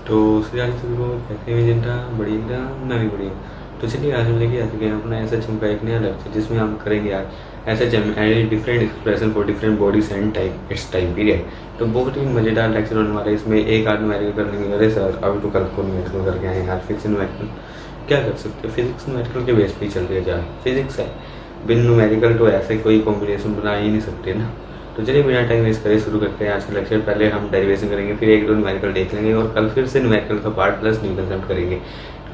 तो श्री को कहते हैं जिनका बढ़िया नवी बढ़िया। तो चलिए आज हम लेके आ चुके हैं अपना एसएचएम का एक नया लेक्चर जिसमें हम करेंगे आज SHM and different expression for different bodies and type it's time period. तो बहुत ही मज़ेदार लेक्चर होने वाला है। इसमें एक आध न्यूमेरिकल कर लेंगे। अरे सर अभी तो कल को न्यूमेरिकल करके आए हैं, आज फिजिक्स न्यूमेरिकल क्या कर सकते हो, फिजिक्स न्यूमेरिकल के बेस पे ही चल रही है जहाँ फिजिक्स है। बिन न्यूमेरिकल तो ऐसे कोई कॉम्बिनेशन बना ही नहीं सकते ना। तो चलिए बिना टाइम वेस्ट करे शुरू करते हैं आज का लेक्चर। पहले हम डेरिवेशन करेंगे, फिर एक दो न्यूमेरिकल देख लेंगे और कल फिर से न्यूमेरिकल का पार्ट प्लस न्यू कंसेप्ट करेंगे।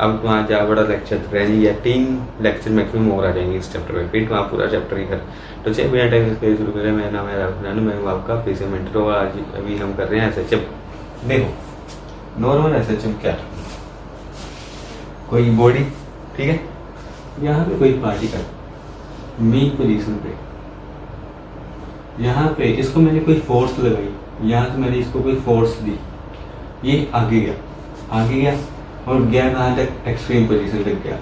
अब वहाँ जा बड़ा लेक्चर रहेंगे या 3 लेक्चर मैक्सिमम और आ जाएंगे इस चैप्टर में, फिर वहाँ पूरा चैप्टर ही कर। तो चलिए बिना टाइम वेस्ट करे शुरू करें। मेरा नाम है राहुल, मैं हूँ आपका पीसी मेंटर और आज अभी हम कर रहे हैं एसएचएम। देखो नॉर्मल एसएचएम क्या, कोई बॉडी ठीक है, यहाँ पे कोई पार्टिकल मीन पोजीशन पे, यहाँ पे इसको मैंने कोई फोर्स लगाई, यहाँ से मैंने इसको कोई फोर्स दी, ये आगे गया और गया कहाँ तक, एक्सट्रीम पोजीशन तक गया।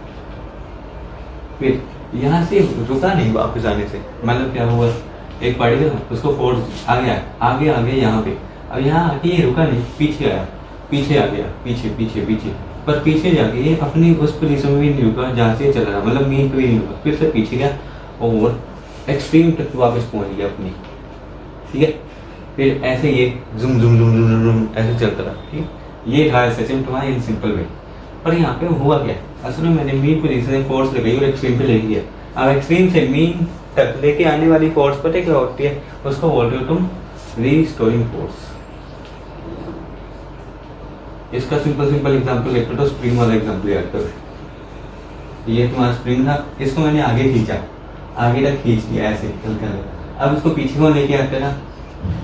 फिर यहाँ से रुका नहीं वापस आने से, मतलब क्या हुआ, एक पार्टिकल उसको फोर्स आगे यहाँ पे, अब यहाँ आके ये रुका नहीं, पीछे आया, पीछे आ गया, पीछे पर पीछे जाके ये अपनी उस पोजीशन में भी नहीं रुका जहाँ से चला रहा, मतलब मीन पे भी नहीं रुका, फिर से पीछे गया और एक्सट्रीम तक वापस पहुंच गया अपनी, ठीक है। फिर ऐसे ये जुम जुम जुम जुम जुम जुम ऐसे चलता रहा, ठीक। ये था एसएचएम तुम्हारा इन सिंपल वे। पर यहाँ पे हुआ क्या, असल में मैंने मीन पोजीशन से फोर्स लगाई और एक्सट्रीम पे ले गया। अब एक्सट्रीम से मीन तक लेके आने वाली फोर्स पता है क्या होती है, उसको बोलते हो तुम रीस्टोरिंग फोर्स। इसका सिंपल एग्जांपल लेते तो स्प्रिंग वाला एग्जांपल याद करो। ये तुम्हारा स्प्रिंग था, इसको मैंने आगे खींचा, आगे तक खींच लिया ऐसे हल्का। अब इसको पीछे को लेके आते ना,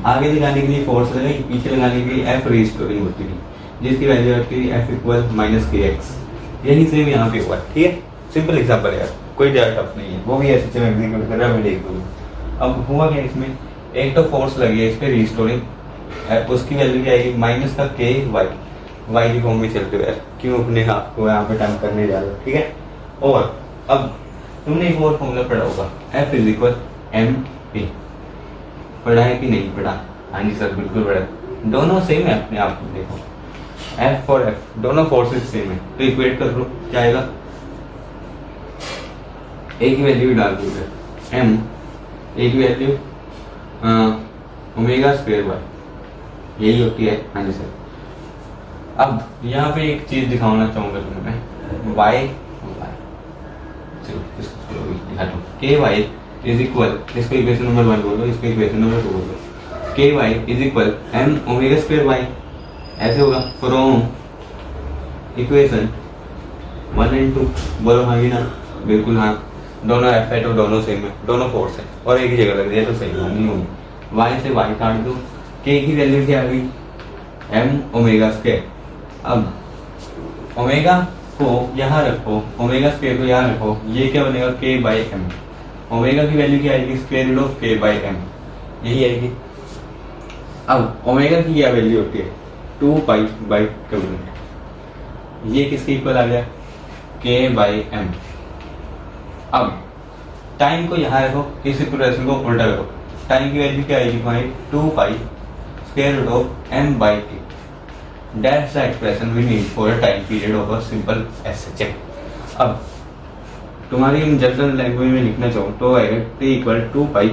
आगे लगाने के लिए फोर्स लगाई, पीछे लगाने के लिए एफ रीस्टोरिंग होती थी, जिसकी वैल्यू आती है एफ इक्वल माइनस के एक्स। यही सेम यहाँ पे हुआ, ठीक है। सिंपल एग्जांपल है यार, कोई ज़्यादा टफ नहीं है, वो भी ऐसे एग्जीक्यूट कर रहा है, मैं देख दूँगा। अब हुआ क्या, इसमें एक तो फोर्स लगी है इस पर रीस्टोरिंग, उसकी वैल्यू क्या आएगी, माइनस का के वाई की फॉर्म में चलते हुए, क्यों अपने आप को यहाँ पे टाइम करने जा रहे हो, ठीक है। और अब तुमने एक और फॉर्मूला पढ़ा होगा, F is equal M P, पढ़ा है कि नहीं पढ़ा? हाँ जी सर बिल्कुल पढ़ा है। दोनों सेम है अपने आप में, देखो एफ और एफ दोनों फोर्सेस सेम है, तो इक्वेट कर लो क्या आएगा, ए की वैल्यू डाल दो, एम ए की वैल्यू ओमेगा स्क्वायर वाई, यही होती है। हाँ जी सर। अब यहाँ पे एक चीज दिखाना चाहूंगा तुम्हें मैं, वाई चलो इसको दिखाता हूँ, के वाई इज इक्वल, इसको इक्वेशन नंबर 1 बोलो, इसको इक्वेशन नंबर 2 बोलो, K Y is equal M omega square Y, ऐसे होगा फ्रॉम इक्वेशन 1 एंड 2 बोलो। हाँ कि ना, बिल्कुल हाँ, दोनों एफ है तो दोनों सेम है, दोनों फोर्स है और एक ही जगह लग रही है, तो सही नहीं होगी। वाई से वाई काट दो, के की वैल्यू क्या आ गई, एम ओमेगा स्क्वायर। अब ओमेगा को यहाँ रखो, ओमेगा स्क्वायर को यहाँ रखो, ये क्या बनेगा, के बाई एम। ओमेगा की वैल्यू क्या आएगी, स्क्वायर रूट ऑफ के बाई एम, यही आएगी। अब ओमेगा की क्या वैल्यू होती है, 2 पाई बाई 2, ये किसके इक्वल आ गया, के बाई एम। अब टाइम को यहाँ रखो, इस इक्वेशन को उल्टा रखो, टाइम की वैल्यू क्या आएगी भाई, 2 pi square root of M by T. That's the expression we need for a time period of a simple SHM। अब तुम्हारी इन जनरल लैंग्वेज में लिखना चाहो तो आएगा T इक्वल 2 पाई।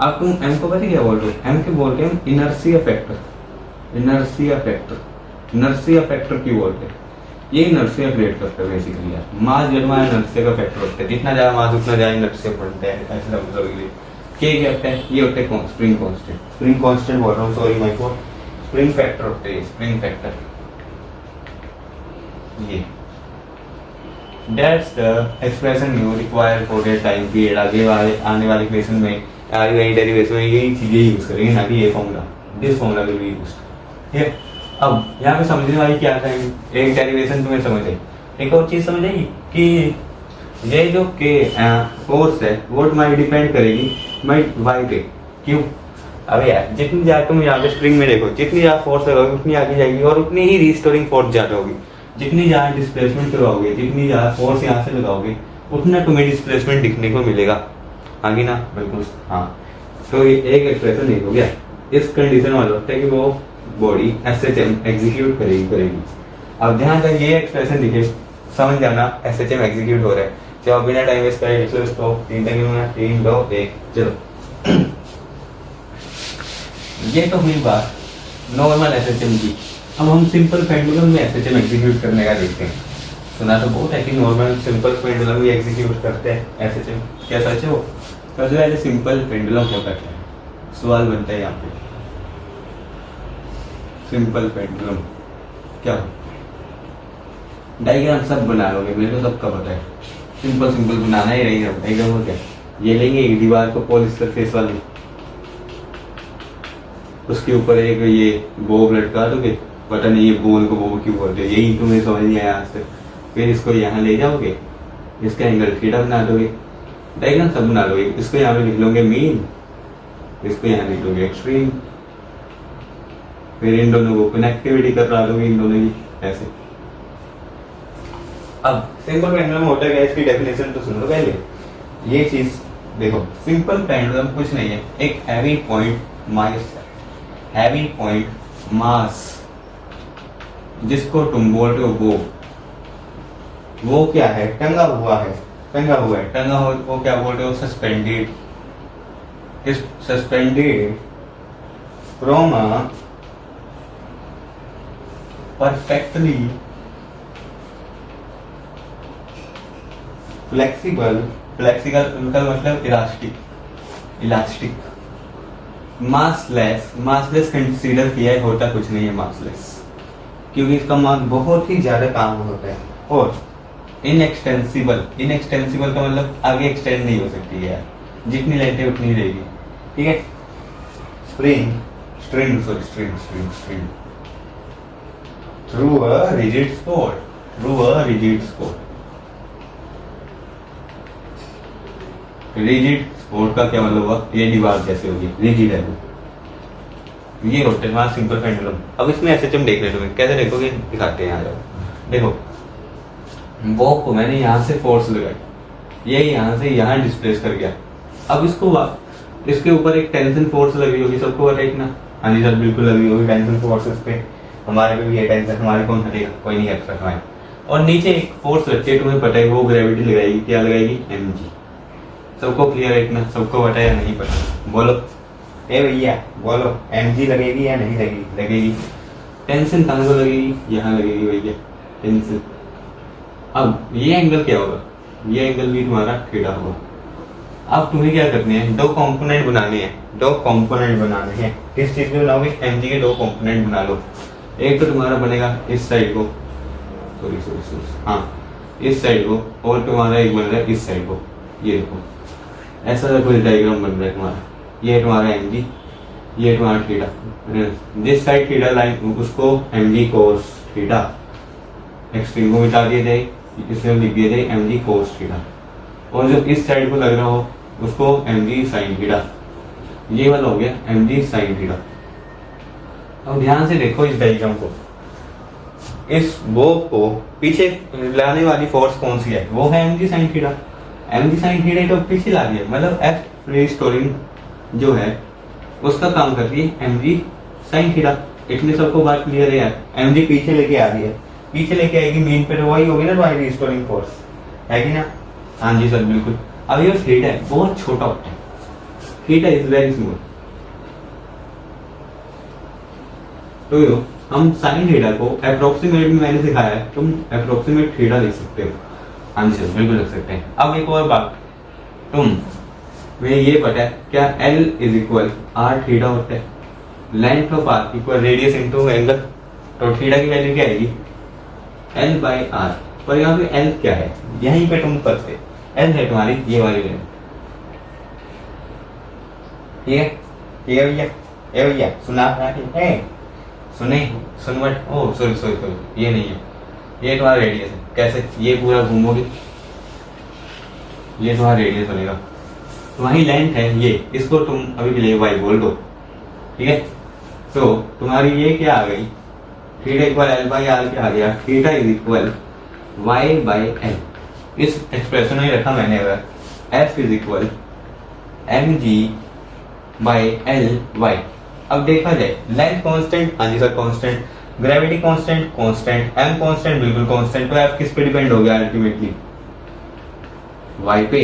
अब तुम M को पता क्या बोलते हो, M के बोलते हैं इनर्शिया फैक्टर। इनर्शिया फैक्टर की बोलते हैं, ये इनर्शिया क्रिएट करता है बेसिकली यार। मास जमा इनर्शिया का फैक्टर होता है, जितना ज्यादा मास उतना ज्यादा इनर्शिया बढ़ता है, ऐसा समझ। K क्या होता है, ये होता है स्प्रिंग कांस्टेंट बोल रहा हूँ, sorry my fault, spring factor होते हैं, स्प्रिंग फैक्टर ये। That's the expression you require for the time period। आगे वाले आने वाले क्वेश्चन में, आगे वाली डेरिवेशन में यही चीजें यूज करेंगे, ना कि ये formula, this formula will be used, ठीक है। अब यहाँ पे समझने वाली क्या था, एक डेरिवेशन तुम्हें समझ आई, एक और चीज समझ आई कि ये जो के फोर्स है वो तुम्हारी डिपेंड करेगी वाई पे। क्यों, अबे यार जितनी ज्यादा तुम यहाँ पे स्प्रिंग में देखो, जितनी ज्यादा फोर्स लगाओगे उतनी आगे जाएगी और उतनी ही रीस्टोरिंग फोर्स ज्यादा होगी। जितनी ज्यादा डिस्प्लेसमेंट करवाओगे, जितनी ज्यादा फोर्स यहाँ से लगाओगे, उतना तुम्हें डिस्प्लेसमेंट दिखने को मिलेगा, आगे ना, बिल्कुल हाँ। तो ये एक एक्सप्रेशन नहीं हो गया, इस कंडीशन वाला होता है कि वो बॉडी एसएचएम एग्जीक्यूट करेगी। अब ध्यान से ये एक्सप्रेशन दिखे, समझ जाना एसएचएम एग्जीक्यूट हो रहा है। चलो बिना टाइम वेस्ट करे लिख लो इसको, 3 3 2 1 चलो। ये तो हुई बात नॉर्मल एसएचएम की। अब हम सिंपल पेंडुलम में एसएचएम एग्जीक्यूट करने का देखते हैं। सुना तो बहुत है कि नॉर्मल सिंपल पेंडुलम भी एग्जीक्यूट करते हैं एसएचएम, क्या सच है वो? तो जो है सिंपल पेंडुलम होता है, सवाल बनता है यहाँ पे, सिंपल पेंडुलम क्या हो? डायग्राम सब बना लोगे, मेरे को सबका पता है। सिंपल बनाना ही रहेगा। डायग्राम हो क्या, ये लेंगे एक दीवार को पॉलिश सरफेस वाली, उसके ऊपर एक ये बोब लटका दोगे, पता नहीं ये बोल को बोब क्यों बोलते, यही तुम्हें समझ नहीं आया आज तक। फिर इसको यहाँ ले जाओगे, इसका एंगल थीटा बना दोगे, डायग्राम सब बना लोगे। इसको यहाँ पे लिख लोगे मीन, इसको यहाँ लिख लोगे एक्सट्रीम, फिर इन दोनों को कनेक्टिविटी करा दोगे, इन दोनों की ऐसे। अब सिंपल पेंडुलम होता है, इसकी डेफिनेशन तो सुन लो पहले। ये चीज देखो, सिंपल पेंडुलम कुछ नहीं है, एक हैवी पॉइंट मास जिसको तुम बोलते हो वो क्या है? टंगा हुआ है, वो क्या बोलते हो? Suspended from a perfectly flexible उनका मतलब इलास्टिक मासलेस कंसीडर किया है, होता कुछ नहीं है मासलेस, क्योंकि इसका मास बहुत ही ज्यादा काम होता है। और इनएक्सटेंसिबल का मतलब आगे एक्सटेंड नहीं हो सकती है यार, जितनी लेंथ है उतनी रहेगी, ठीक है। String through a rigid spot, rigid spot का क्या मतलब हुआ? ये दीवार जैसे होगी, रिजिड है वो। ये होते हैं सिंपल पेंडुलम। अब इसमें एसएचएम देख रहे हो, कैसे देखोगे दिखाते हैं। यहाँ जाओ देखो, वो को मैंने यहाँ से फोर्स लगाई, ये यहाँ से यहाँ डिस्प्लेस कर गया। अब इसके ऊपर एक टेंशन फोर्स लगी होगी, सबको पता है ना? हाँ जी सर, बिल्कुल लगी होगी टेंशन फोर्स इस पे। हमारे पे भी ये टेंशन, हमारे कौन हटेगा? कोई नहीं हट सकता है। और नीचे एक फोर्स लगती है, तुम्हें पता है वो ग्रेविटी लगाएगी, क्या लगाएगी? mg। सबको क्लियर है इतना? सबको पता है या नहीं पता? बोलो ए भैया, बोलो mg लगेगी या नहीं लगेगी? टेंशन कहाँ को लगेगी? यहाँ लगेगी भैया टेंशन। अब ये एंगल क्या होगा? ये एंगल भी तुम्हारा थीटा होगा। अब तुम्हें क्या करने हैं? दो कंपोनेंट बनाने हैं। किस चीज में बनाओगे? mg के 2 कंपोनेंट बना लो। एक तो तुम्हारा बनेगा इस साइड को, इस साइड को, और तुम्हारा एक बन रहा है इस साइड को। ये देखो, ऐसा का कोई डायग्राम बन रहा है तुम्हारा। ये तुम्हारा mg, ये तुम्हारा थीटा। जिस साइड थीटा लाइन उसको mg cos थीटा, एक्सट्रीम को मिटा दिया जाए, इसमें लिख दिया जाए mg cos थीटा। और जो इस साइड को लग रहा हो उसको mg sin थीटा। ये वाला हो गया mg sin थीटा। अब ध्यान से देखो इस डायग्राम को, इस बोब को पीछे लाने वाली फोर्स कौन सी है? वो है mg sin theta. mg sin theta तो पीछे ला दिया, मतलब F रिस्टोरिंग जो है उसका काम करती है mg sin थीटा। इतने सबको बात क्लियर है यार? mg पीछे लेके आ रही है, पीछे लेके आएगी मीन पे, तो वही होगी ना तुम्हारी रिस्टोरिंग फोर्स, है कि ना? हाँ जी सर बिल्कुल। अब ये थीटा है, बहुत छोटा होता है, थीटा इज वेरी स्मॉल। तो हम साइन थीटा को अप्रोक्सीमेट में मैंने सिखाया है, तुम अप्रोक्सीमेट थीटा लिख सकते हो। हाँ जी सर बिल्कुल लिख सकते हैं। अब एक और बात, तुम्हें ये पता है क्या? L is equal R theta होता है, length of R equal radius into angle. तो थीटा की वैल्यू क्या आएगी? L by R. पर यहाँ पे L क्या है? यहीं पे तुम फंसे। L है तुम्हारी ये वाली लेंथ, ठीक है? ठीक है भैया? ए भैया सुना है? सुन मत। ओ सॉरी, ये नहीं है, ये तुम्हारा रेडियस है। कैसे? ये पूरा घूमोगे, ये तुम्हारा रेडियस बनेगा, तुम्हारी लेंथ है ये, इसको तुम अभी के लिए y बोल दो, ठीक है? तो तुम्हारी ये क्या आ गई? Theta equal L by R क्या आ गया? Theta is equal y by L। इस एक्सप्रेशन में रखा मैंने, अगर F is equal mg by L y। अब देखा जाए लेंथ कांस्टेंट, हाँ जी sir constant, gravity constant constant, M constant बिल्कुल कांस्टेंट, तो एफ किस पे डिपेंड हो गया अल्टीमेटली, वाई पे।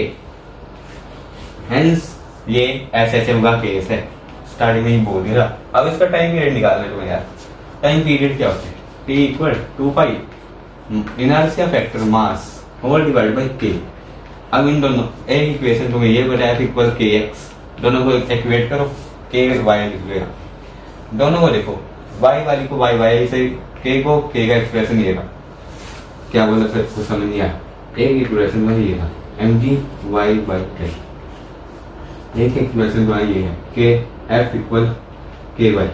हेंस ये एसएचएम का केस है, स्टार्टिंग में ही बोल दिया। अब इसका टाइम पीरियड निकालना है तुम्हें यार। टाइम पीरियड क्या होता है, T equal 2 pi inertia factor mass over divide by के। अब इन दोनों एक इक्वेशन तुम्हें ये बताया था इक्वल के एक्स, दोनों को इक्वेट करो, के वाई निकलेगा। दोनों को देखो, वाई वाली को वाई वाई से, के को के का एक्सप्रेशन ये था, क्या बोला सर कुछ समझ नहीं आया। एक इक्वेशन में ये था M G Y by L, एक इक्वेशन में ये है के F equal K Y,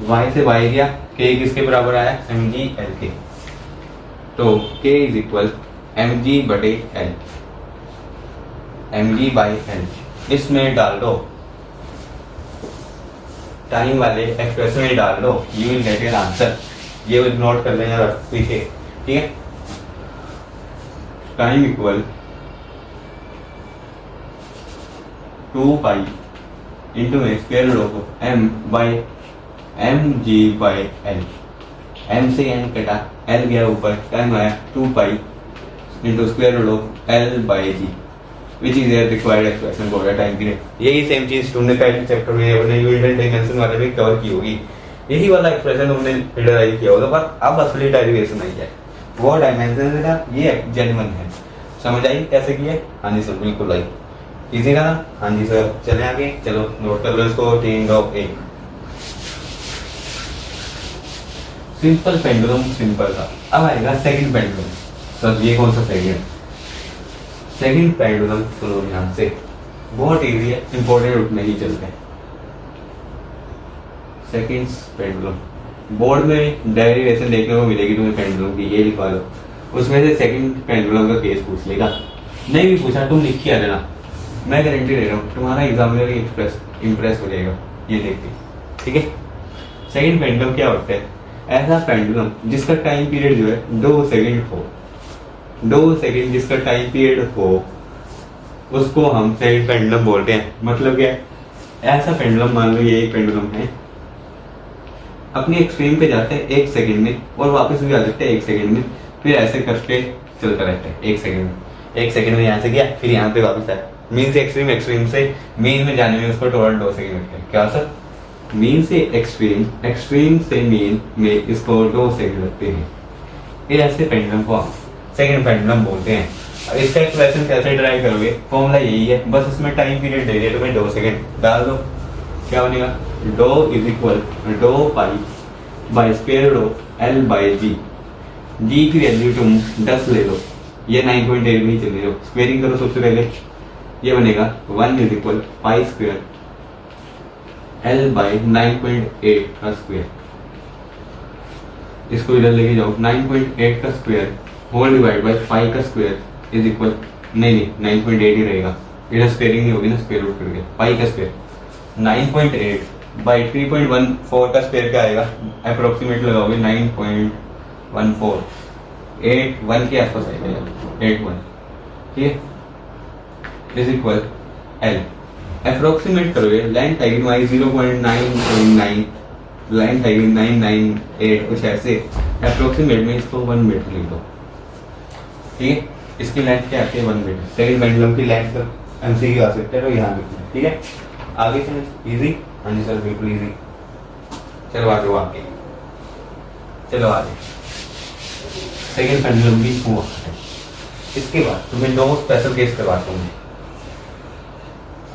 Y से वाई गया, के किसके बराबर आया एम जी एल के, तो के इज इक्वल एम जी बटे L, M G by L. इसमें डाल दो, टाइम वाले एक्सप्रेशन में डाल दो, you will get your answer. ये नोट कर लेना पीछे, ठीक है। टाइम इक्वल 2 पाई इंटू में square root of M by M G by L, M से एन कटा, एल गया ऊपर, टाइम आया 2 pi into square root of L by G, which is their required expression for the time period. यही same चीज तुमने पहले chapter में अपने यूनिट डायमेंशन वाले में कवर की होगी, यही वाला एक्सप्रेशन तुमने डिराइव किया होगा, पर अब असली डेरिवेशन आई है, वो डायमेंशन था, ये जेन्युइन है। समझ आई कैसे किया? हाँ जी सर बिल्कुल आई, इजी था ना? हाँ जी सर। चले आगे, चलो नोट कर लो इसको। 3.1 सिंपल पेंडुलम सिंपल था। अब आएगा सेकंड पेंडुलम। सर ये कौन सा सेकंड? सेकंड पेंडुलम सुनो ध्यान से, बहुत इजी है, इंपॉर्टेंट उठने ही चलते हैं। सेकंड पेंडुलम बोर्ड में डेरिवेशन देखने को मिलेगी तुम्हें पेंडुलम की, ये लिखवा लो, उसमें से सेकंड पेंडुलम का केस पूछ लेगा। नहीं भी पूछा तुम लिख के आ जाना, मैं गारंटी दे रहा हूँ तुम्हारा एग्जामिनर इम्प्रेस हो जाएगा ये देख के, ठीक है। सेकंड पेंडुलम क्या होता है? ऐसा पेंडुलम जिसका टाइम पीरियड जो है 2 सेकंड हो, 2 सेकंड जिसका टाइम पीरियड हो, उसको हम सेकंड पेंडुलम बोलते हैं। मतलब क्या है? ऐसा पेंडुलम, मान लो ये एक पेंडुलम है, अपनी एक्सट्रीम पे जाते हैं 1 सेकंड में और वापस भी आ जाते हैं 1 सेकंड में, फिर ऐसे करके चलता रहता है 1 सेकंड में। 1 सेकंड में यहाँ से गया, फिर यहाँ पे वापस आया। मीन से एक्सट्रीम, एक्सट्रीम से मीन में जाने में उसको टोटल 2 सेकंड लगते हैं। क्या सर? मीन से एक्सट्रीम, एक्सट्रीम से मीन में इसको 2 सेकंड लगते हैं। फिर ऐसे पेंडुलम को हम सेकंड पेंडुलम बोलते हैं। अब इसका एक्सप्रेशन कैसे ड्राइव करोगे? फॉर्मूला यही है, बस इसमें टाइम पीरियड दे दिया तुम्हें 2 सेकंड, डाल दो, क्या बनेगा? डो is equal 2 pi by square root of L by G. G की वैल्यू तुम 10 ले लो, ये 9.8 नहीं चल रही हो, स्क्वेयरिंग करो सबसे पहले, ये बनेगा 1 इज equal pi square L by 9.8 का स्क्वायर। इसको इधर लेके जाओ, 9.8 का square whole divide by pi का स्क्वायर इज इक्वल, नहीं 9.8 ही रहेगा, इधर स्क्वेयरिंग नहीं होगी ना, स्क्वायर रूट करके पाई का स्क्वायर 9.8 बाई 3.14 का स्क्वायर क्या आएगा? अप्रोक्सीमेट लगाओगे 9.14, 81 के आसपास आएगा, 81, ठीक है, इज इक्वल एल। अप्रोक्सीमेट करोगे, line timing Y 0.9, line timing 998 कुछ ऐसे, अप्रोक्सीमेट में इसको 1 मीटर लिख दो, ठीक है। इसकी लेंथ क्या आती है? 1 मीटर। सेकंड पेंडुलम की लेंथ एमसीक्यू आ सकते हैं, तो यहाँ लिखना है, ठीक है। आगे चलो, इजी? हाँ जी सर बिल्कुल इजी। चलो आगे, आगे चलो आगे। सेकंड पेंडुलम भी हुआ है। इसके बाद तुम्हें 2 स्पेशल केस करवाता हूँ।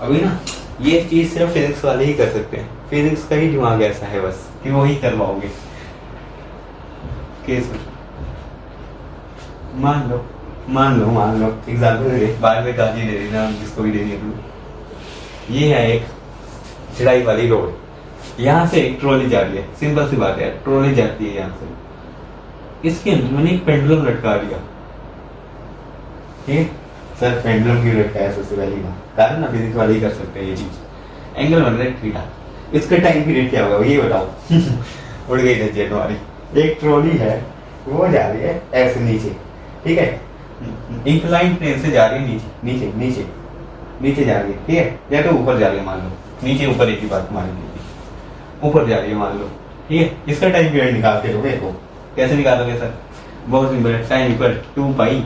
अभी ना ये चीज सिर्फ फिजिक्स वाले ही कर सकते हैं, फिजिक्स का ही दिमाग ऐसा है बस कि वो ही करवाओगे। केस मान लो एग्जाम्पल दे, बाद में गाली दे देना जिसको भी देनी है। ये है एक चढ़ाई वाली रोड, यहाँ से एक ट्रॉली जा रही है, सिंपल सी बात है, ट्रॉली जाती है यहाँ से, इसके अंदर मैंने एक पेंडुलम लटका दिया, ठीक है सर। पेंडुलम क्यों लटकाया? सबसे पहली बात कारण ना फिजिक्स वाले ही कर सकते हैं ये चीज। एंगल बन रहा है थीटा, इसका टाइम पीरियड क्या होगा ये बताओ? उड़ गई धज्जियां तुम्हारी। एक ट्रॉली है, वो जा रही है ऐसे नीचे, ठीक है, इंक्लाइन प्लेन से जा रही है नीचे नीचे नीचे जा रही है, ठीक है, या तो ऊपर जा रही है मान लो, नीचे ऊपर एक ही बात मान लीजिए, ऊपर जा रही है मान लो, ठीक है, इसका टाइम पीरियड निकाल के दोगे तो कैसे निकालोगे सर? बहुत सिंपल है, time equal 2 pi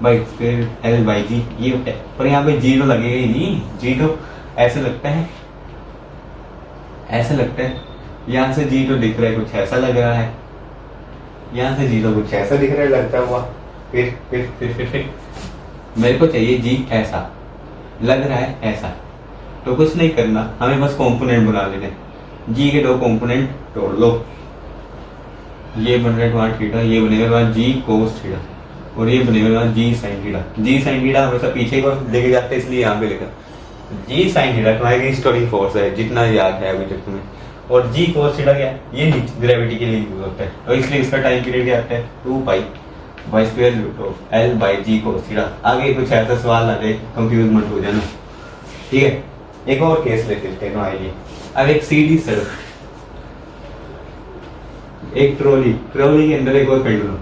by square L by G, ये होता है। पर यहाँ पे जी तो लगेगा ही नहीं, जी तो ऐसे लगता है, ऐसे लगता है। यहाँ से जी तो दिख रहा है, कुछ ऐसा लग रहा है, यहाँ से जी तो कुछ ऐसा दिख रहा है लगता हुआ। फिर मेरे को चाहिए जी ऐसा लग रहा है, ऐसा। तो कुछ नहीं करना, हमें बस कंपोनेंट बना लेने। जी के 2 कंपोनेंट तोड़ लो, ये बन रहा है तुम्हारा थीटा, ये बनेगा तुम्हारा जी कोस थीटा, और ये बनेगा तुम्हारा जी साइन थीटा। जी साइन थीटा हमेशा पीछे को लेके जाते हैं, इसलिए यहाँ पे लिखा जी साइन थीटा तुम्हारी रिस्टोरिंग फोर्स है, जितना याद है अभी तक तुम्हें। और जी कोस थीटा क्या है? ये ग्रेविटी के लिए यूज होता है, और इसलिए इसका टाइम पीरियड क्या आता है? 2 pi by square root of L by G cos theta. आगे कुछ ऐसा सवाल आ जाए, कंफ्यूज मत हो जाना, ठीक है। एक और केस लेते हैं तुम्हारे लिए। अब एक सीधी सड़क, एक ट्रॉली के अंदर एक और पेंडुलम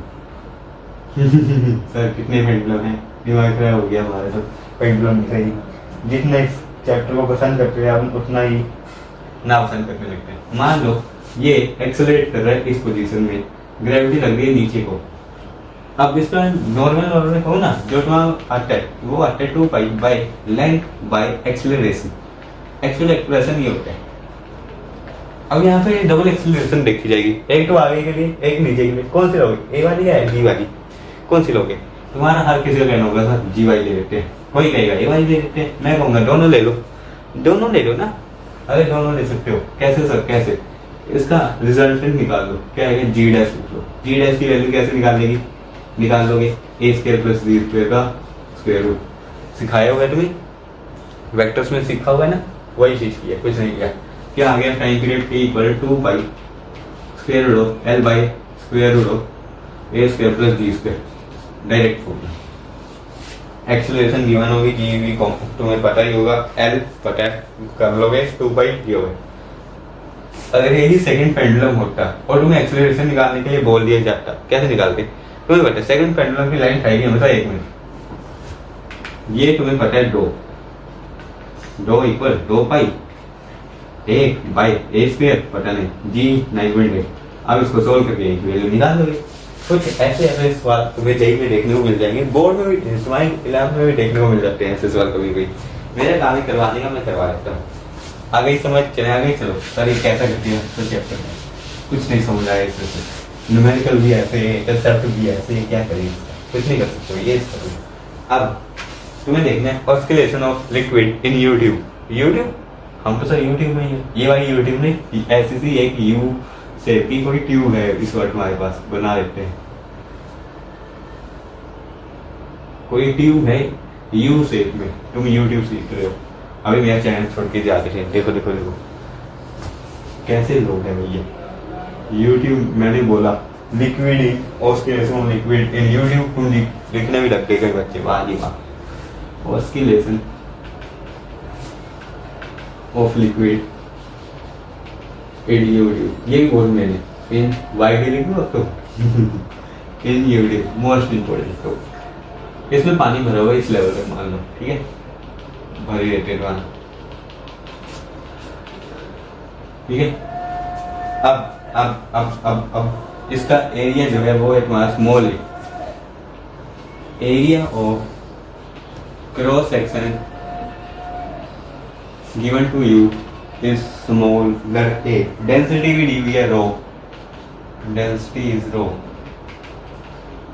सर कितने पेंडुलम हैं, दिमाग खराब हो गया हमारा। तो पेंडुलम सही, जितना इस चैप्टर को पसंद करते हैं हम उतना ही ना पसंद करने लगते हैं। मान लो ये एक्सेलरेट कर रहा है इस पोजीशन में, ग्रेविटी लग रही है नीचे को। अब इसका नॉर्मल हो ना, जो तुम्हारा आता है वो आता है 2 pi by length by acceleration. Acceleration ये होता है। अब यहाँ पे डबल एक्सेलरेशन देखी जाएगी, एक तो आगे के लिए एक नीचे के लिए। कौन सी लोगे, ए वाली या जी वाली? कौन सी लोगे? तुम्हारा हर किसी का कहना होगा सर जी वाली ले लेते हैं, कोई कहेगा ए वाली ले लेते हैं, मैं कहूँगा दोनों ले लो। दोनों ले लो ना, अरे दोनों ले सकते हो। कैसे सर, कैसे? इसका रिजल्टेंट निकाल लो, क्या है जी डैश लिख लो। जी डैश की वैल्यू कैसे निकाल लोगे? ए स्क्वायर प्लस बी स्क्वायर का स्क्वायर रूट। सिखाया होगा तुम्हें, वेक्टर्स में सीखा होगा ना, वही चीज किया, कुछ नहीं किया। क्या आ गया? टाइम पीरियड के equal 2 pi square root of L by square root of A square plus B square, direct formula. Acceleration given होगी जी वी को तुम्हें पता ही होगा, एल पता है, कर लोगे 2 पाई ये होगा। अगर यही सेकंड पेंडुलम होता और तुम्हें एक्सेलरेशन निकालने के लिए बोल दिया जाता, कैसे निकालते? तुम्हें पता है सेकंड पेंडुलम की लाइन आएगी हमेशा 1 मिनट। ये तुम्हें पता है 2 equal 2 pi 1 by A square, पता नहीं जी 9.8। अब इसको सोल्व करके एक वैल्यू निकाल दोगे। कुछ ऐसे सवाल तुम्हें जेईई में देखने को मिल जाएंगे, बोर्ड में भी, तुम्हारे इलाके में भी देखने को मिल जाते हैं ऐसे सवाल कभी कभी। मेरा काम है करवाने का, मैं करवा देता हूँ। आ गई समझ? चले आ गई। चलो सर ये कैसा करती है तो चैप्टर में कुछ नहीं समझ आया इसमें। न्यूमेरिकल भी ऐसे, कंसेप्ट भी ऐसे, क्या करें इसका? कुछ नहीं कर सकते ये इसका। अब तुम्हें देखना है oscillation of liquid in YouTube. हम तो सर यूट्यूब में ही है, ये वाली यूट्यूब नहीं, ऐसी सी एक यू शेप की कोई ट्यूब है इस वक्त हमारे पास, बना देते हैं। कोई ट्यूब है यू शेप में, तुम यूट्यूब सीख रहे हो। अभी मेरा चैनल छोड़ के जाते थे, देखो देखो देखो कैसे लोग हैं भैया। यूट्यूब मैंने बोला liquid in oscillation liquid in YouTube, तुम लिखने भी लग गए कई बच्चे, वाह जी वाह। Oscillation of liquid in YouTube, ये भी बोल मैंने इन वाइड लिख दो तो इन यूट्यूब मोस्ट इम्पोर्टेंट। तो इसमें पानी भरा हुआ इस लेवल पे मान लो, ठीक है, भरी रहते हैं, ठीक है। अब इसका एरिया जो है वो है तुम्हारा स्मॉल है। Area of cross section given to you is small a। Density भी दी हुई है rho, density is rho.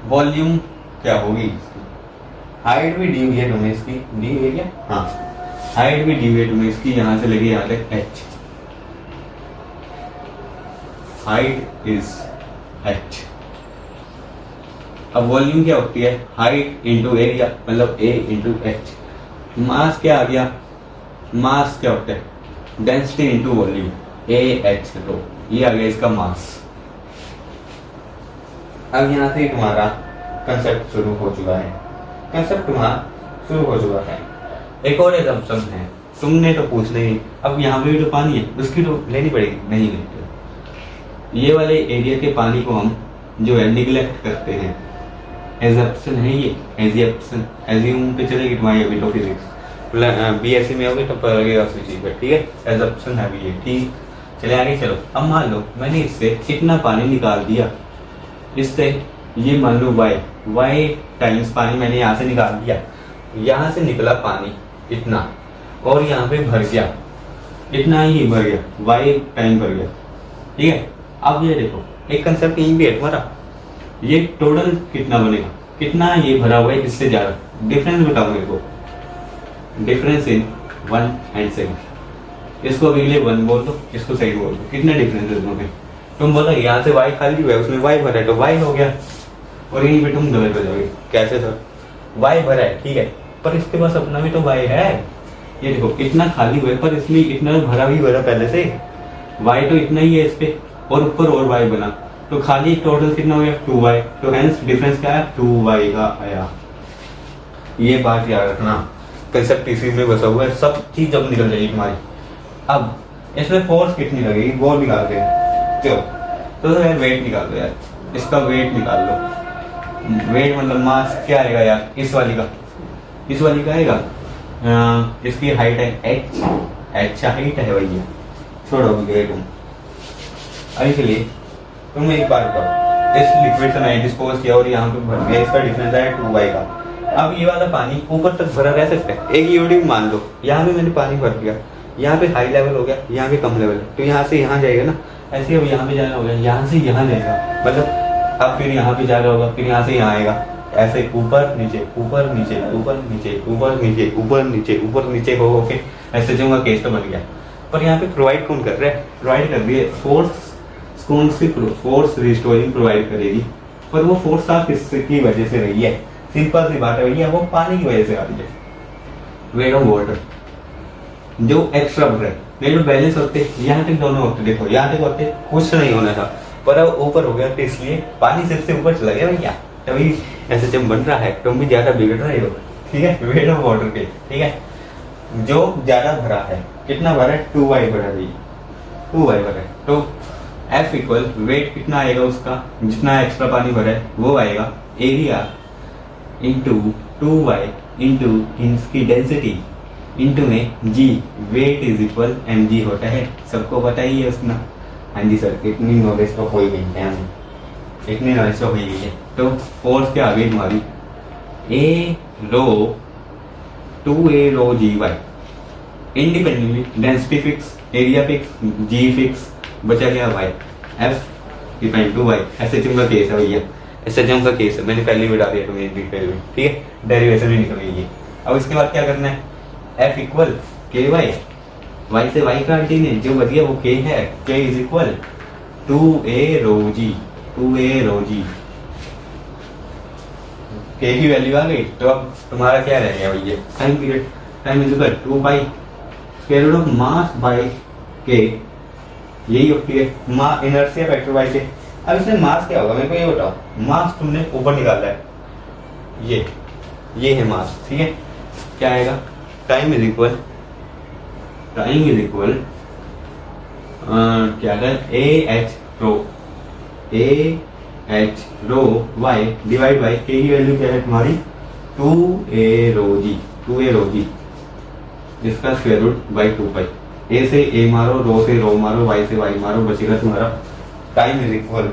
Volume क्या होगी? हाइट भी दी हुई है तुम्हें इसकी, दी हुई है क्या? हाँ, हाइट भी दी हुई है तुम्हें इसकी, यहां से लगे यहाँ तक h। Height is h। अब वॉल्यूम क्या होती है? हाइट इंटू एरिया, मतलब a इंटू h। मास क्या आ गया? मास क्या होता है? Density into volume, a h रो, ये आ गया इसका मास। अब यहां से तुम्हारा कंसेप्ट शुरू हो चुका है। एक और assumption है, तुमने तो पूछना ही। अब यहाँ पे भी तो पानी है, उसकी तो लेनी पड़ेगी, नहीं लेते। ये वाले एरिया के पानी को हम जो है निगलेक्ट करते हैं। एजप्शन है ये, एजिप्शन, एज्यूम पे चलेगी तुम्हारी अभी तो फिजिक्स बीएससी में होगी तो पढ़ेगा उसी चीज पर, ठीक है। एजप्शन है भी ये, ठीक। चले आगे चलो। अब मान लो मैंने इससे इतना पानी निकाल दिया, इससे ये मान लो y टाइम्स पानी मैंने यहाँ से निकाल दिया, यहाँ से निकला पानी इतना और यहाँ पे भर गया, इतना ही भर गया, y टाइम भर गया, ठीक है। अब ये देखो एक कंसेप्ट यहीं पे है तुम्हारा, ये टोटल कितना बनेगा, कितना ये भरा हुआ है इससे ज्यादा, डिफरेंस बताओ मेरे को, डिफरेंस इन 1 and 7। इसको अभी के लिए 1 बोल दो, इसको सही बोल दो, कितना डिफरेंस है दोनों में। तुम बोलो यहाँ से y खाली हुआ है, उसमें y भरा है तो y हो गया, और यहीं पे तुम गलत हो जाओगे। कैसे सर, y भरा है ठीक है, पर इसके पास अपना भी तो y है। ये देखो इतना खाली हुआ है पर इसमें इतना भरा भी भरा पहले से, y तो इतना ही है इस पे, और ऊपर और y बना, तो खाली टोटल कितना हो गया 2y, तो हेंस डिफरेंस क्या है 2y का आया। ये बात याद रखना, कंसेप्ट इसी में बसा हुआ है, सब चीज अब निकल जाएगी तुम्हारी। अब इसमें फोर्स कितनी लगेगी वो निकालते हैं, चलो तो यार वेट निकाल दो यार, इसका वेट निकाल लो। वेट मतलब मास क्या आएगा यार, इस वाली का आएगा, इसकी हाइट है h हाइट है भैया, छोड़ो वेट तुम अभी के लिए। तुम एक बार करो, इस लिक्विड से मैंने डिस्पोज किया और यहाँ पे भर गया, इसका डिफरेंस है 2y का। अब ये वाला पानी ऊपर तक भरा रह सकता है, एक यूनिट मान लो यहाँ पे मैंने पानी भर दिया, यहाँ पे हाई लेवल हो गया, यहाँ पे कम लेवल है, तो यहाँ से यहाँ जाएगा ना, ऐसे अब यहाँ पे जाना होगा, यहाँ से यहाँ जाएगा, मतलब अब फिर यहाँ पे जा रहा होगा, फिर यहाँ से यहाँ आएगा, ऐसे ऊपर नीचे ऊपर नीचे ऊपर नीचे ऊपर नीचे ऊपर नीचे ऊपर नीचे हो के ऐसे जो का केस तो बन गया। पर यहाँ पे प्रोवाइड कौन कर रहा है, प्रोवाइड कर रही है फोर्स, कौन सी फोर्स रिस्टोरिंग प्रोवाइड करेगी, पर वो फोर्स आप किसकी वजह से रही है, सिंपल सी बात है भैया, वो पानी की वजह से आ रही है, वेट ऑफ वाटर जो एक्स्ट्रा भर है। नहीं तो बैलेंस होते यहाँ तक दोनों होते, देखो यहाँ तक होते कुछ नहीं होना था, पर अब ऊपर हो गया तो इसलिए पानी सिर से ऊपर चला गया भैया, तभी ऐसे जब बन रहा है तुम भी ज्यादा बिगड़ रहे हो, ठीक है। वेट ऑफ वाटर के, ठीक है, जो ज्यादा भरा है, कितना भरा है 2y भरा है, 2y भरा है, तो F इक्वल वेट कितना आएगा उसका, जितना एक्स्ट्रा पानी भरा है वो आएगा एरिया इंटू 2y इंटू इसकी डेंसिटी इंटू में g, weight is equal mg होता है, सबको पता ही है उसमें। हाँ जी सर, इतनी नॉलेज तो हो ही गई है, इतनी नॉलेज तो हो ही गई है। तो फोर्स क्या आ गई तुम्हारी, a rho 2a rho g y, independently density fix, area fix, g fix, बचा गया y, f depend to y। SHM का केस है भैया, एसएचएम का केस है, मैंने पहले भी बता दिया तुम्हें डिटेल में, ठीक है, डेरिवेशन भी निकल गई है। अब इसके बाद क्या करना है, f इक्वल ky, y से y काट देंगे, जो बच वो k है, k is equal 2a rho g, 2a rho g, k की वैल्यू आ गई, तो अब तुम्हारा क्या रह गया भैया, time period, time is equal 2 by square root of mass by k, यही होती है इनर्शिया फैक्टर बाई k। अब इसमें मास क्या होगा मेरे को ये बताओ, मास तुमने ऊपर निकाला है, ये है मास, ठीक है, क्या आएगा, टाइम इज इक्वल क्या है a h rho y divide by k की वैल्यू क्या है तुम्हारी 2a रो g, इसका square root by 2 pi, a से a मारो, रो से रो मारो, y से y मारो, बचेगा तुम्हारा time is equal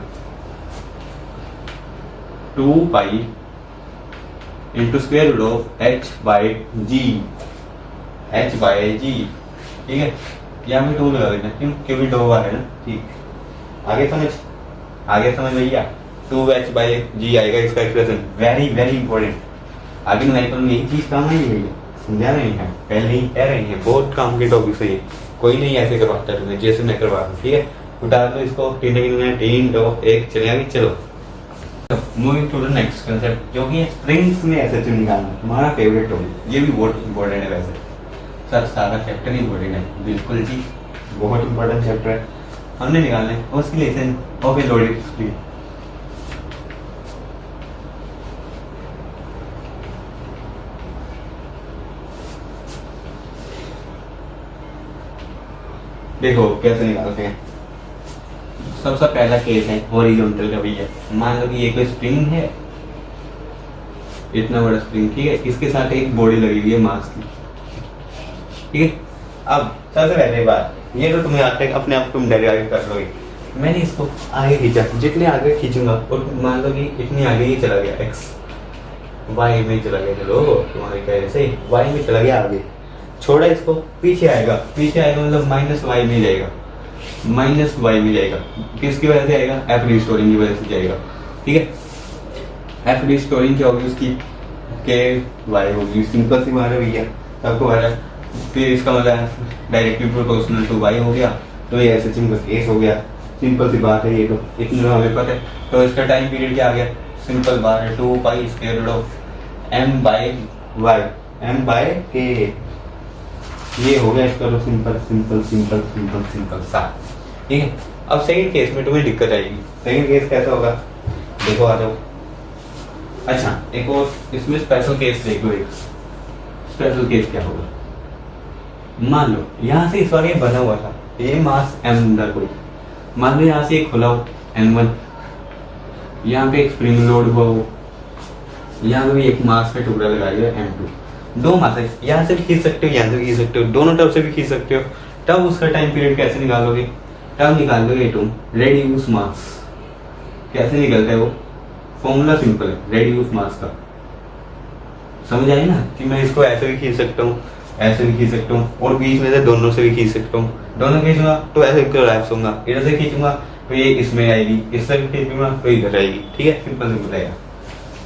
2 pi into square root of h by g, ठीक है, यहाँ पे 2 लगा देना, क्यों, क्योंकि 2 बार है ना, ठीक, आगे समझ भैया, 2h बाई g आएगा इसका एक्सप्रेशन, वेरी वेरी इंपॉर्टेंट, आगे न्यूमेरिकल में यही चीज काम आएगी भैया, समझा रहे हैं, पहले ही कह रहे हैं, बहुत काम के टॉपिक से, कोई नहीं ऐसे करवाता है तुम्हें जैसे मैं करवा रहा हूँ, ठीक है। उठा लो इसको, 3 2 1 चले आगे, चलो moving to the next concept, जो कि स्प्रिंग्स में एसएचएम निकालना, तुम्हारा फेवरेट टॉपिक, ये भी बहुत इंपॉर्टेंट है वैसे, सर सारा चैप्टर ही इंपॉर्टेंट है, बिल्कुल जी, बहुत इंपॉर्टेंट चैप्टर है, हमने निकालना है, और उसकी lesson of A loaded spring. देखो कैसे निकालते हैं, सबसे पहला केस है हॉरिजॉन्टल का भैया, मान लो कि ये कोई स्प्रिंग है, इतना बड़ा स्प्रिंग, ठीक है, इसके साथ एक बॉडी लगी हुई है मास की, ठीक है। अब सबसे पहले बात ये तो तुम्हें आता है, अपने आप तुम डेरिवेट कर लोगे। मैंने इसको आगे खींचा, जितने आगे खींचूंगा और मान लो कि इतनी आगे ही चला गया, एक्स वाई में चला गया, चलो तुम्हारे कहने से वाई में चला गया आगे, छोड़ा इसको, पीछे आएगा मतलब माइनस वाई में जाएगा, माइनस वाई में जाएगा। किसकी वजह से आएगा? एफ रिस्टोरिंग की वजह से जाएगा। ठीक है, एफ रिस्टोरिंग क्या होगी उसकी? के वाई होगी, सिंपल सी बात है भैया, सबको आ रहा है। फिर इसका मतलब डायरेक्टली प्रोपोर्शनल टू वाई हो गया, तो ये ऐसे का केस हो गया, सिंपल सी बात है ये, तो इतना हमें पता है। तो इसका टाइम पीरियड क्या आ गया? सिंपल बात है, 2 pi square root of M by Y, M by K, ये हो गया इसका तो simple simple simple simple simple सा। ठीक है, अब सेकंड केस में तुम्हें दिक्कत आएगी। सेकंड केस कैसा होगा देखो, आ जाओ। अच्छा, एक और इसमें स्पेशल केस देखो। एक स्पेशल केस क्या होगा? मान लो यहाँ से इस बार ये बना हुआ था, ये मास एम अंदर कोई, मान लो यहाँ से एक खुला हो M1, यहाँ पे एक स्प्रिंग लोड हुआ हो, यहाँ पे भी एक मास का टुकड़ा लगाया है M2, दो मास है, यहाँ से भी खींच सकते हो, यहाँ से भी खींच सकते हो, दोनों तरफ से भी खींच सकते हो। तब उसका टाइम पीरियड कैसे निकालोगे? तब निकालोगे तुम रेड्यूस मास। कैसे निकलता है वो? फॉर्मूला सिंपल है, रेड्यूस मास का। समझ आई ना कि मैं इसको ऐसे भी खींच सकता हूँ, ऐसे भी खींच सकता हूँ, और बीच में से दोनों से भी खींच सकता हूँ। दोनों खींचूंगा तो ऐसे कोलैप्स होगा, इधर से खींचूंगा तो ये इसमें आएगी, इससे भी खींचूंगा तो इधर आएगी। ठीक है, सिंपल सिंपल आएगा।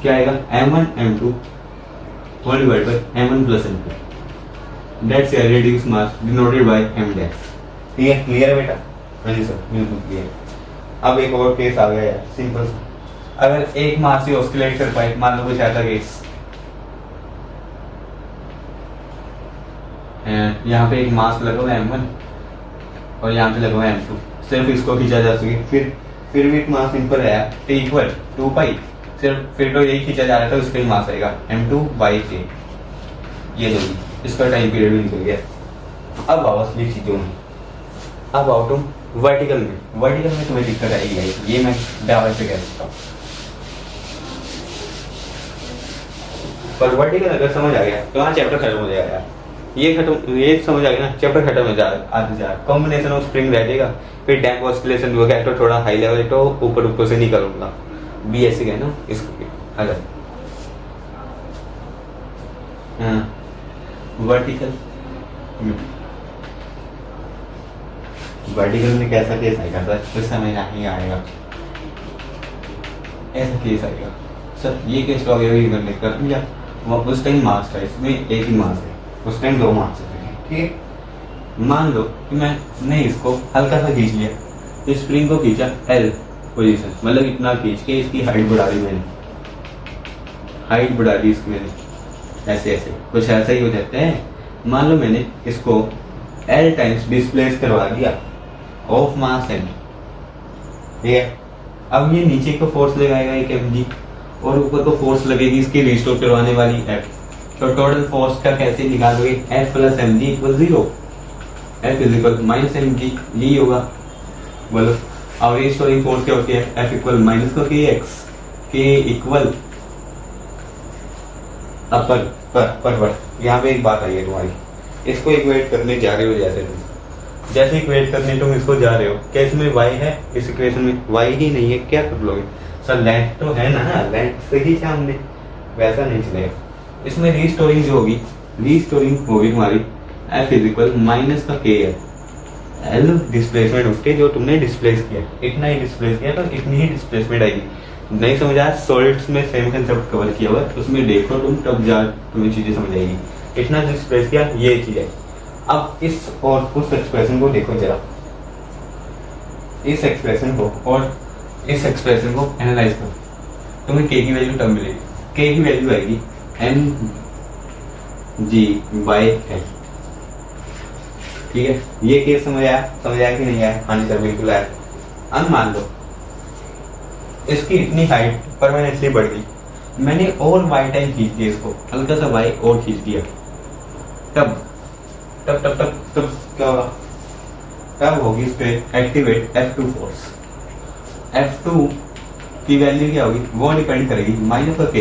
क्या आएगा? M1 M2 whole divide by M1 plus M2, that's your reduce mass denoted by M dash. ठीक है, क्लियर है बेटा? हाँ जी सर, बिल्कुल क्लियर। अब एक और केस आ गया यार, सिंपल। अगर एक मास से ऑस्किलेट कर पाए, मान लो कुछ ऐसा केस, यहाँ पे एक मास लगा हुआ है M1 और यहाँ पे लगा हुआ है M2, सिर्फ इसको खींचा जा सके, फिर भी मास सिंपल है, T इक्वल 2 पाई, सिर्फ फिर तो यही खींचा जा रहा था, उसका ही मास आएगा M2 बाई के। ये लो, इसका टाइम पीरियड भी निकल गया। अब आओ असली चीजों में, अब आओ तुम वर्टिकल में। वर्टिकल में तुम्हें दिक्कत आएगी, ये मैं दावे से कह सकता हूँ। पर वर्टिकल अगर समझ आ गया तो यहाँ चैप्टर खत्म हो जाएगा यार। ये समझ आ गया ना, चैप्टर खत्म हो जाएगा। कॉम्बिनेशन ऑफ स्प्रिंग रह जाएगा, फिर डैम्प ऑस्किलेशन हो गया तो थोड़ा हाई लेवल, तो ऊपर से नहीं करूंगा, BSc है ना इसको। अगर वर्टिकल में कैसा केस आएगा सर? कुछ समझ नहीं आएगा, ऐसा केस आएगा सर। ये केस तो आगे करने कर लिया, उस टाइम मास था, इसमें एक ही मास है, उस टाइम 2 मास है। ठीक है, मान लो कि मैंने इसको हल्का सा खींच लिया, इस स्प्रिंग को खींचा L पोजीशन, मतलब इतना खींच के इसकी हाइट बढ़ा दी मैंने, हाइट बढ़ा दी इसकी मैंने, ऐसे ऐसे कुछ ऐसा ही हो जाता है। मान लो मैंने इसको L टाइम्स डिस्प्लेस करवा दिया ऑफ मास M। ठीक है, अब ये नीचे को फोर्स लगाएगा एक mg, और ऊपर को फोर्स लगेगी इसकी रिस्टोर करवाने वाली F। तो टोटल फोर्स का कैसे निकालोगे? F plus mg equal 0, F is equal minus mg, यही होगा। बोलो, अब रिस्टोरिंग फोर्स क्या होती है? F इक्वल माइनस का kx, k इक्वल अपर पर। यहाँ पे एक बात आई है तुम्हारी, इसको इक्वेट करने जा रहे हो, जैसे इक्वेट करने तुम इसको जा रहे हो, क्या इसमें y है? इस इक्वेशन में y ही नहीं है, क्या कर लोगे सर? लेंथ तो है ना, लेंथ से ही सामने, वैसा नहीं चलेगा। इसमें रीस्टोरिंग जो होगी, रीस्टोरिंग होगी तुम्हारी F इज इक्वल माइनस का k है, L डिस्प्लेसमेंट उसके जो तुमने डिस्प्लेस किया, इतना ही डिस्प्लेस किया तो इतनी ही डिस्प्लेसमेंट आएगी। नहीं समझा? सॉलिड्स में सेम कंसेप्ट कवर किया हुआ, उसमें देखो तुम, तब जा तुम्हें चीजें समझ आएगी। इतना डिस्प्लेस किया, ये चीज है। अब इस और उस एक्सप्रेशन को देखो जरा, इस एक्सप्रेशन को और इस एक्सप्रेशन को एनालाइज करो, तुम्हें k की वैल्यू तब मिलेगी। k की वैल्यू आएगी mg/l। ठीक है, ये केस समझ आया कि नहीं आया? हाँ जी सर, बिल्कुल आया। अब मान लो इसकी इतनी हाइट परमानेंटली बढ़ गई, मैंने और y टाइम खींच दिया, इसको हल्का सा y और खींच दिया, तब तब तब तब तब क्या होगा? तब होगी इस पे एक्टिवेट F2 फोर्स। F2 की वैल्यू क्या होगी? वो डिपेंड करेगी माइनस का k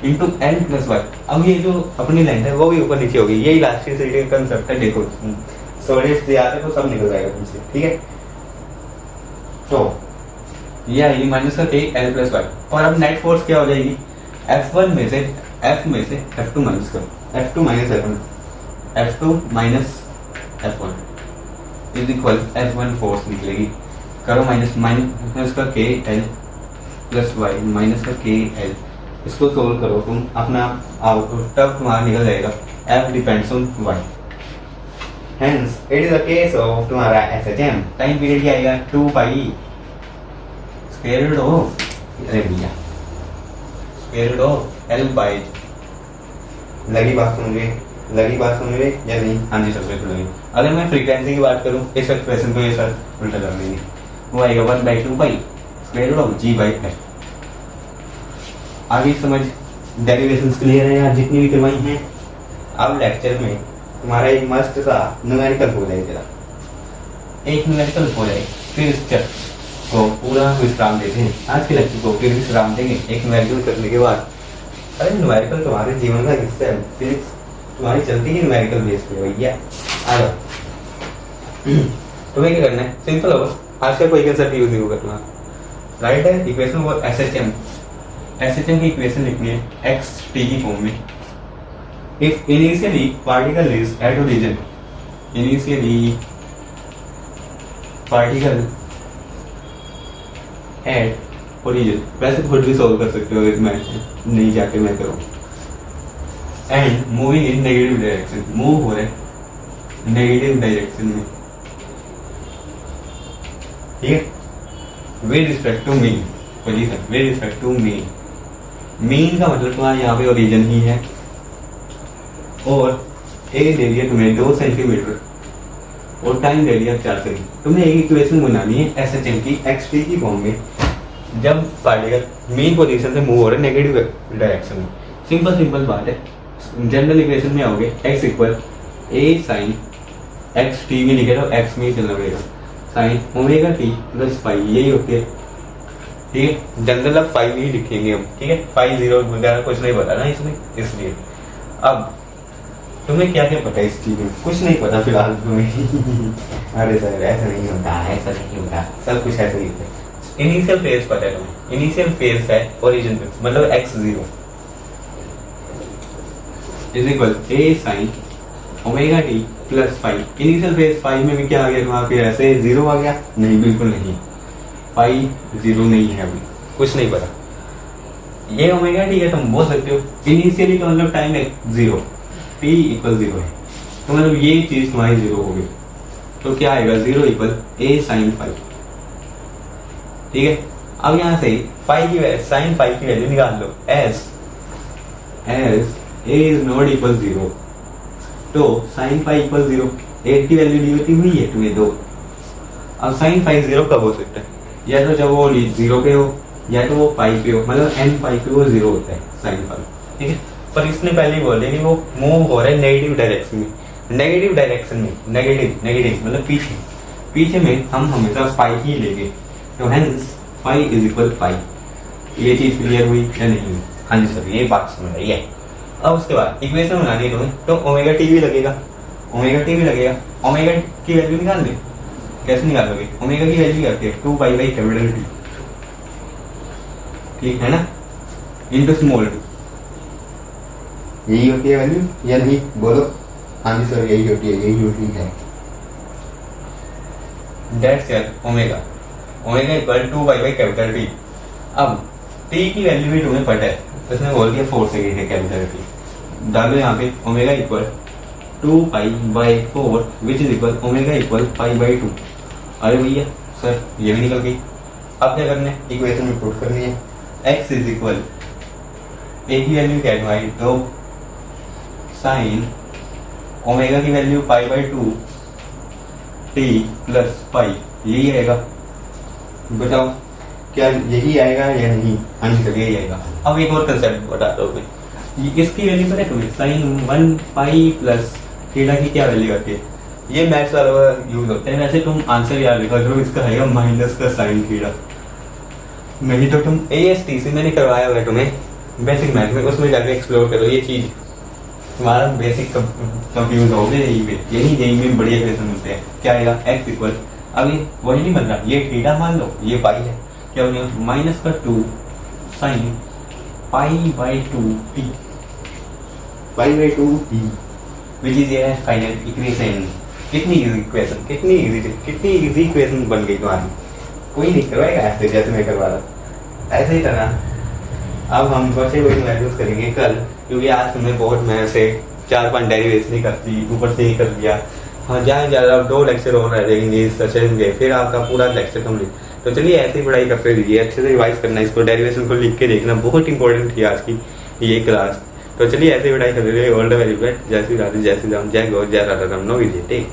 into L plus Y. अब ये जो अपनी लाइन है वो भी ऊपर नीचे होगी, यही इलास्टिसिटी का कंसेप्ट है। देखो सॉलिड्स दिए आते तो सब निकल जाएगा तुमसे, ठीक है। तो ये आएगी माइनस का के एल प्लस वाई, और अब नेट फोर्स क्या हो जाएगी, F1 में से F2 माइनस करो, F2 minus F1, F2 minus F1 is equal F1 force निकलेगी, करो माइनस माइनस का के एल प्लस वाई माइनस का के एल, इसको सोल्व करो तुम, अपना आउटपुट तब तुम्हारा निकल जाएगा F depends on y, hence it is a case of तुम्हारा SHM। टाइम पीरियड क्या आएगा 2 पाई स्क्वायर रूट ऑफ, अरे भैया square root of L by, लगी बात समझ रहे या नहीं? हाँ जी सब बिल्कुल लगी। अगर मैं फ्रीक्वेंसी की बात करूं इस एक्सप्रेशन को ये सर उल्टा कर देंगे, वो आएगा 1/2 pi square root of G by L। आगे समझ, डेरिवेशंस क्लियर है यार जितनी भी करवाई हैं। अब लेक्चर में तुम्हारा एक मस्त सा न्यूमेरिकल हो जाएगा, एक न्यूमेरिकल हो जाए, फिर इस चैप्टर को पूरा विश्राम देते हैं, आज के लेक्चर को फिर विश्राम देंगे एक न्यूमेरिकल करने के बाद। अरे न्यूमेरिकल तुम्हारे जीवन का हिस्सा है, फिजिक्स तुम्हारी चलती है न्यूमेरिकल बेस पे भैया। आ जाओ, तुम्हें क्या करना है, सिंपल होगा, आज का कोई कंसेप्ट यूज नहीं होगा तुम्हारा, राइट है। इक्वेशन वो SHM की इक्वेशन लिखनी है xt की फॉर्म में। If initially particle is at origin, initially particle at origin, वैसे खुद भी सॉल्व कर सकते हो मैं नहीं जाके मैं करूँ, and moving in negative direction, move हो रहे नेगेटिव डायरेक्शन में, ठीक है, with respect to mean position, with respect to mean, mean का मतलब तुम्हारा यहाँ पे ओरिजिन ही है, और ए दे दिया तुम्हें 2 सेंटीमीटर और टाइम दे दिया 4 सेकंड। तुम्हें एक इक्वेशन बनानी है SHM की xt की फॉर्म में, जब पार्टिकल मीन पोजीशन से मूव हो रहे नेगेटिव डायरेक्शन में। सिंपल बात है, जनरल इक्वेशन में आओगे x equal a sine x t में लिखे तो x में ही चलना पड़ेगा, sine omega t plus phi, यही होती है, ठीक है। जनरल अब फाई में ही लिखेंगे हम, ठीक है, फाई 0 वगैरह कुछ नहीं पता ना इसमें, इसलिए अब तुम्हें क्या क्या पता है इस चीज में, कुछ नहीं पता फिलहाल तुम्हें। अरे सर ऐसा नहीं होता, सब कुछ ऐसा ही होता है। इनिशियल फेज पता है तुम्हें, इनिशियल फेज है ओरिजिन पे, मतलब x0 is equal a sine omega t plus phi. Initial phase phi में भी क्या आ गया वहां पे, ऐसे 0 आ गया? नहीं, बिल्कुल नहीं, फाई 0 नहीं है, अभी कुछ नहीं पता। ये ओमेगा t है, तुम बोल सकते हो इनिशियली का मतलब टाइम है 0, t इक्वल 0 है, तो मतलब ये चीज तुम्हारी 0 होगी, तो क्या आएगा 0 इक्वल a साइन फाई, ठीक है। अब यहाँ से फाई की वैल्यू, साइन फाई की वैल्यू निकाल लो, as a is not equal 0, तो साइन फाई इक्वल 0, a की वैल्यू दी होती हुई है तुम्हें 2। अब साइन फाई 0 कब हो सकता है, या तो जब वो 0 पे हो, या तो वो पाई पे हो, मतलब n पाई पे वो 0 होता है साइन फाई, ठीक है। पर इसने पहले ही बोले कि वो मूव हो रहा है नेगेटिव डायरेक्शन में, नेगेटिव मतलब पीछे में हम हमेशा पाई ही लेंगे, तो hence phi is equal pi. ये चीज क्लियर हुई या नहीं? हाँ जी सर, ये बात समझ रही है। अब उसके बाद इक्वेशन बनानी है तुम्हें, तो ओमेगा टी भी लगेगा, ओमेगा की वैल्यू निकाल दे। कैसे निकालोगे? ओमेगा की वैल्यू आती है 2 पाई बाई कैपिटल टी, ठीक है ना, इनटू स्मॉल टी। यही होती है वैल्यू या नहीं, बोलो? हाँ जी सर, यही होती है। That's omega equal 2 pi by capital T. अब टी की वैल्यू भी तुम्हें पता है, इसमें बोल दिया 4 सेकेंड है कैपिटल टी, डालो यहाँ पे omega equal 2 pi by 4 which is equal omega equal pi by 2। अरे भैया सर ये भी निकल गई। अब क्या करना है, इक्वेशन में पुट करनी है, x इज इक्वल ए की वैल्यू क्या है तुम्हारी 2 साइन ओमेगा की value pi by 2 T plus pi, यही आएगा। बताओ क्या यही आएगा या नहीं? आंसर यही आएगा। अब एक और कंसेप्ट बताता हूँ मैं, इसकी वैल्यू पता है तुम्हें, साइन 1 पाई प्लस थीटा की क्या वैल्यू आती है? ये मैथ्स वाला यूज होता है, वैसे तुम आंसर याद रखा करो, इसका है माइनस का साइन थीटा। नहीं तो तुम ASTC मैंने करवाया हुआ है तुम्हें बेसिक मैथ में, उसमें जाके एक्सप्लोर करो ये चीज। तुम्हारा बेसिक कंफ्यूज हो गए यही पे, यही यही में बढ़िया क्वेश्चन मिलते हैं। क्या आएगा x इक्वल, अभी वही नहीं बन रहा, ये थीटा मान लो, ये पाई है, क्या हो गया माइनस का 2 sine pi by 2 T, pi by 2 T, which is ये फाइनल इक्वेशन। कितनी इजी इक्वेशन, कितनी इजी इक्वेशन बन गई तुम्हारी। कोई नहीं करवाएगा ऐसे जैसे मैं करवा रहा, ऐसे ही करना। अब हम बचे हुए वैल्यूज करेंगे कल, क्योंकि आज तुमने बहुत मेहनत से 4-5 डेरिवेशन कर दी, ऊपर से ही कर दिया। हाँ जहाँ ज़्यादा 2 लेक्चर और रह जाएंगे सचेंगे, फिर आपका पूरा लेक्चर कंप्लीट। तो चलिए ऐसे ही पढ़ाई करते रहिए, अच्छे से रिवाइज करना, इसको डेरिवेशन को लिख के देखना, बहुत इंपॉर्टेंट थी आज की ये क्लास। तो चलिए ऐसे ही पढ़ाई करते रहिए। All the very best. जय श्री राधे, जय श्री राम, जय गौ, जय राधा राम। नो विजय।